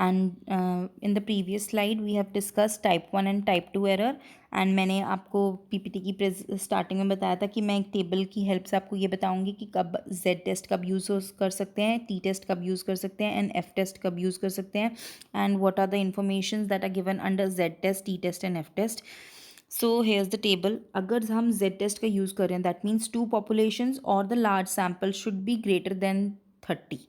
And in the previous slide we have discuss type 1 and type 2 error. And मैंने आपको PPT की starting में बताया था कि मैं एक टेबल की हेल्प से आपको ये बताऊंगी कि कब जेड टेस्ट कब यूज़ कर सकते हैं, टी टेस्ट कब यूज़ कर सकते हैं, एंड एफ टेस्ट कब यूज़ कर सकते हैं, and what are the information that are given under Z test, T test and F test. So here's the table. अगर हम जेड टेस्ट का यूज़ कर रहे हैं दैट मीन्स 2 पॉपुलेशंस और the large sample should be greater than 30।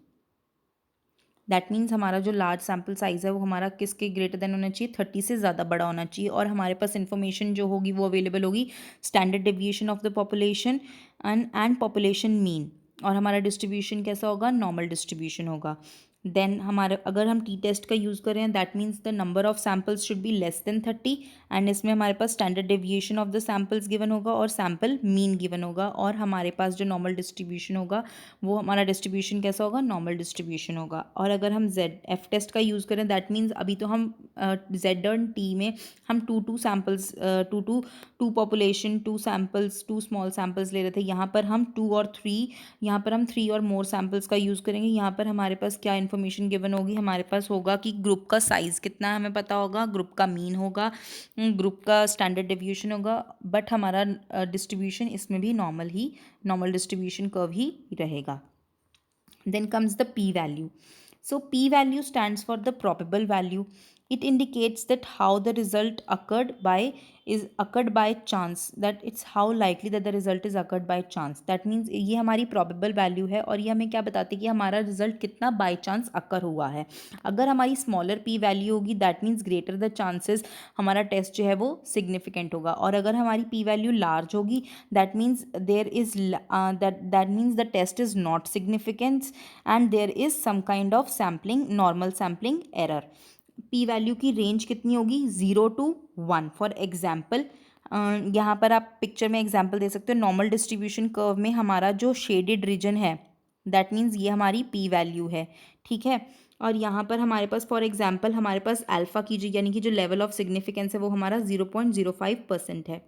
That means हमारा जो large sample size है वो हमारा किसके ग्रेटर देन होना चाहिए, 30 से ज़्यादा बड़ा होना चाहिए। और हमारे पास इन्फॉर्मेशन जो होगी वो अवेलेबल होगी standard deviation of the population and population mean. और हमारा डिस्ट्रीब्यूशन कैसा होगा, नॉर्मल डिस्ट्रीब्यूशन होगा। देन हमारे अगर हम टी टेस्ट का यूज़ कर रहे हैं that means the number of samples should be less than 30 and इसमें हमारे पास standard deviation of the samples given होगा और सैम्पल मीन गिवन होगा। और हमारे पास जो नॉर्मल डिस्ट्रीब्यूशन होगा वो हमारा डिस्ट्रीब्यूशन कैसा होगा, नॉर्मल डिस्ट्रीब्यूशन होगा। और अगर हम जेड एफ टेस्ट का यूज़ करें दैट मीन्स अभी तो हम जेड और टी में हम two samples two population, two samples, two small samples ले रहे थे। यहाँ पर हम 2 और 3, यहाँ पर हम 3 और मोर सैम्पल्स का यूज़ करेंगे। यहाँ पर हमारे पास क्या इन्फॉर्मेशन गिवन होगी, हमारे पास होगा कि ग्रुप का साइज़ कितना है हमें पता होगा, ग्रुप का मीन होगा, ग्रुप का स्टैंडर्ड डेविएशन होगा, बट हमारा डिस्ट्रीब्यूशन इसमें भी नॉर्मल डिस्ट्रीब्यूशन कर्व ही रहेगा। Then comes the p-value. So p-value stands for the probable value. It indicates that how the result occurred by chance, that it's how likely that the result is occurred by chance. That means ये हमारी probable value है और ये हमें क्या बताती है कि हमारा result कितना by chance occur हुआ है। अगर हमारी smaller p value होगी that means greater the chances हमारा टेस्ट जो है वो significant होगा। और अगर हमारी p value large होगी that means that means the test is not significant and there is some kind of normal sampling error। p value की रेंज कितनी होगी, 0 to 1। फॉर एग्जाम्पल यहाँ पर आप पिक्चर में एग्जाम्पल दे सकते हो, नॉर्मल डिस्ट्रीब्यूशन कर्व में हमारा जो शेडेड रीजन है दैट मीन्स ये हमारी p वैल्यू है, ठीक है। और यहाँ पर हमारे पास फॉर एग्जाम्पल हमारे पास अल्फ़ा की जो यानी कि जो लेवल ऑफ सिग्निफिकेंस है वो हमारा 0.05% है,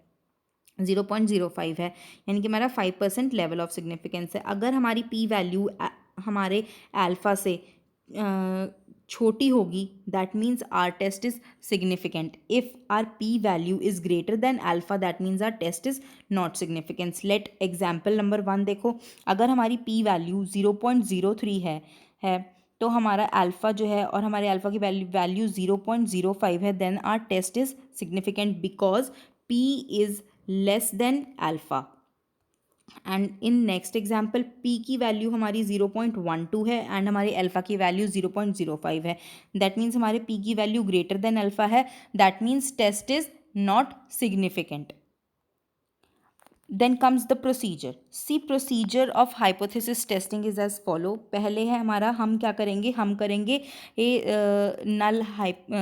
0.05 है, यानी कि हमारा 5% लेवल ऑफ सिग्निफिकेंस है। अगर हमारी p वैल्यू हमारे अल्फ़ा से छोटी होगी that means our test is significant. If our p value is greater than alpha that means our test is not significant. Let example number 1 देखो, अगर हमारी p वैल्यू 0.03 है तो हमारा अल्फ़ा जो है और हमारे अल्फ़ा की वैल्यू 0.05 है, then our test is significant because p is less than alpha. And in next example p की वैल्यू हमारी 0.12 है एंड हमारी अल्फ़ा की वैल्यू 0.05 है, दैट मीन्स हमारे p की वैल्यू ग्रेटर देन अल्फ़ा है, that means test is not significant. Then comes the procedure. सी procedure of hypothesis testing is as follow. पहले है हमारा हम क्या करेंगे, हम करेंगे null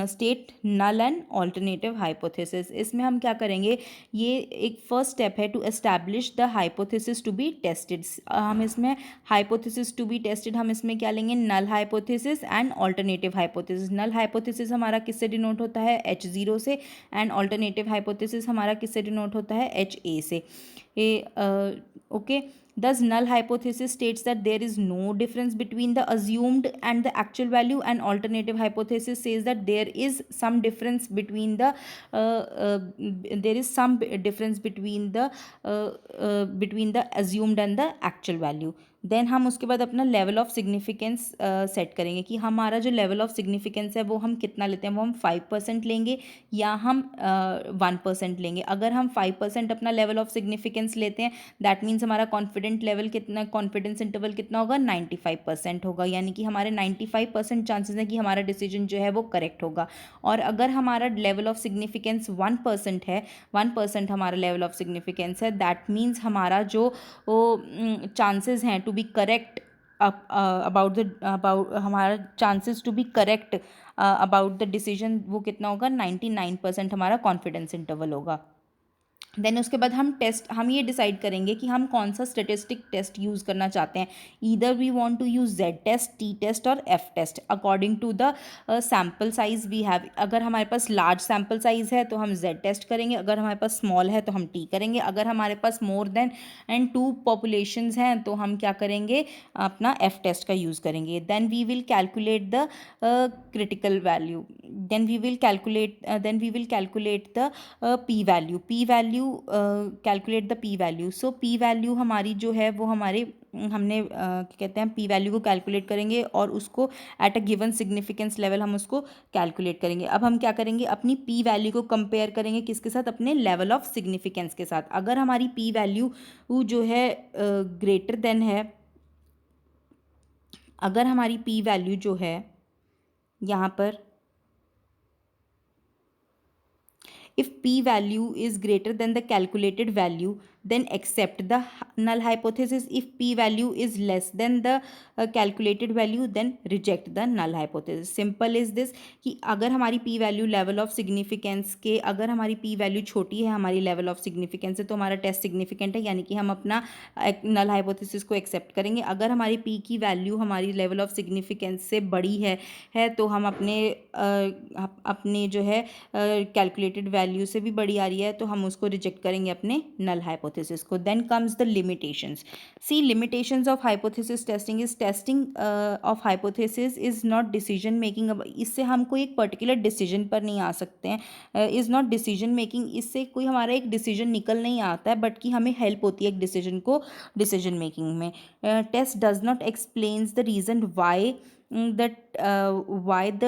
state null and alternative hypothesis. इसमें हम क्या करेंगे, ये एक फर्स्ट स्टेप है to establish the hypothesis to be tested. हम इसमें हाइपोथेसिस टू बी टेस्टेड हम इसमें क्या लेंगे, null hypothesis and alternative hypothesis. Null hypothesis हमारा किससे डिनोट होता है, H0 से, एंड ऑल्टरनेटिव हाइपोथेसिस हमारा किससे डिनोट होता है, HA से। Okay, thus null hypothesis states that there is no difference between the assumed and the actual value, and alternative hypothesis says that there is some difference between the between the assumed and the actual value। Then हम उसके बाद अपना level of significance set करेंगे कि हमारा जो level of significance है वो हम कितना लेते हैं, वो हम 5% लेंगे या हम 1% लेंगे। अगर हम 5% अपना लेवल ऑफ सिग्निफिकेंस लेते हैं दैट मीन्स हमारा कॉन्फिडेंट लेवल कितना, कॉन्फिडेंस इंटरवल कितना होगा, 95% होगा, यानी कि हमारे 95% चांसेस है कि हमारा डिसीजन जो है वो करेक्ट होगा। और अगर हमारा लेवल ऑफ सिग्निफिकेंस 1% है, 1% हमारा लेवल ऑफ सिग्निफिकेंस है, दैट मीन्स हमारा जो चांसेस हैं टू बी करेक्ट अबाउट हमारा chances to be correct about the decision वो कितना होगा, 99% हमारा कॉन्फिडेंस इंटरवल होगा। देन उसके बाद हम ये डिसाइड करेंगे कि हम कौन सा स्टेटिस्टिक टेस्ट यूज़ करना चाहते हैं। Either we want to use Z test, T test और F test according to the sample size we have. अगर हमारे पास लार्ज सैम्पल साइज़ है तो हम जेड टेस्ट करेंगे, अगर हमारे पास स्मॉल है तो हम टी करेंगे, अगर हमारे पास मोर देन एंड 2 पॉपुलेशंस हैं तो हम क्या करेंगे, अपना एफ टेस्ट का यूज़ करेंगे। Then we will calculate the critical value, then we will calculate the p value calculate the P value. So P value हमारी जो है वो हमारे हमने क्या कहते हैं, पी वैल्यू को कैलकुलेट करेंगे और उसको at a given significance level हम उसको कैलकुलेट करेंगे। अब हम क्या करेंगे, अपनी पी वैल्यू को कंपेयर करेंगे किसके साथ, अपने लेवल ऑफ सिग्निफिकेंस के साथ। अगर हमारी पी वैल्यू जो है ग्रेटर देन है, अगर हमारी पी वैल्यू जो है यहाँ पर, if p value is greater than the calculated value then accept the null hypothesis. If p value is less than the calculated value then reject the null hypothesis. Simple is this कि अगर हमारी p value level of significance के, अगर हमारी p value छोटी है हमारी level of significance से तो हमारा टेस्ट significant है, यानी कि हम अपना null hypothesis को accept करेंगे। अगर हमारी p की वैल्यू हमारी level of significance से बड़ी है तो हम अपने जो है कैलकुलेटेड वैल्यू से भी बड़ी आ रही है तो हम उसको रिजेक्ट करेंगे अपने नल हाइपोथेसिस को। Then comes the limitations. See limitations of hypothesis testing is testing of hypothesis is not decision making. इससे हम कोई एक पर्टिकुलर डिसीजन पर नहीं आ सकते हैं, इज़ नॉट डिसीजन मेकिंग, इससे कोई हमारा एक डिसीजन निकल नहीं आता है, बट कि हमें हेल्प होती है एक डिसीजन मेकिंग में। Test does not explains the reason why the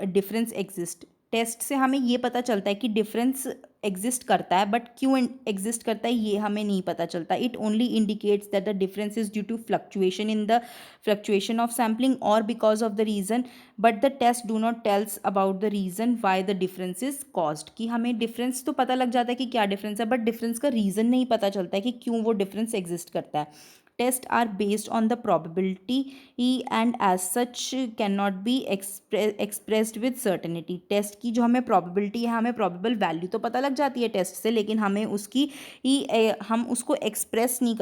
difference exist. Test से हमें ये पता चलता है कि डिफरेंस एग्जिस्ट करता है, बट क्यों एग्जिस्ट करता है ये हमें नहीं पता चलता। It only indicates that the difference is due to fluctuation of sampling और because of the reason, but the test do not tells about the reason why the difference is caused. कि हमें डिफरेंस तो पता लग जाता है कि क्या डिफरेंस है, बट डिफरेंस का रीज़न नहीं पता चलता है कि क्यों वो डिफरेंस एग्जिस्ट करता है। Test are based on the probability and as such can not be expressed with certainty. Test की जो हमें probability है, हमें probable वैल्यू तो पता लग जाती है टेस्ट से, लेकिन हमें हम उसको एक्सप्रेस नहीं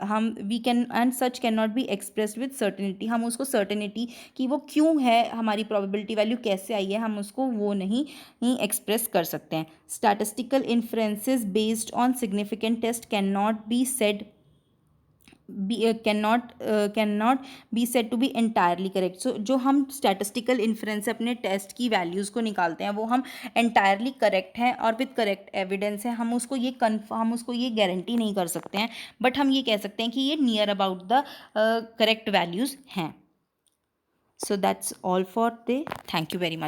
हम we can and such can not be expressed with certainty. हम उसको सर्टेनिटी कि वो क्यों है, हमारी probability वैल्यू कैसे आई है, हम उसको वो नहीं एक्सप्रेस कर सकते हैं। Statistical inferences based on significant test can not be said cannot be said to be entirely correct. So जो हम स्टैटिस्टिकल इन्फ्रेंस अपने टेस्ट की वैल्यूज़ को निकालते हैं वो हम entirely करेक्ट हैं और विद करेक्ट एविडेंस है, हम उसको ये गारंटी नहीं कर सकते हैं, बट हम ये कह सकते हैं कि ये near about the correct values हैं। So that's all for day. Thank you very much.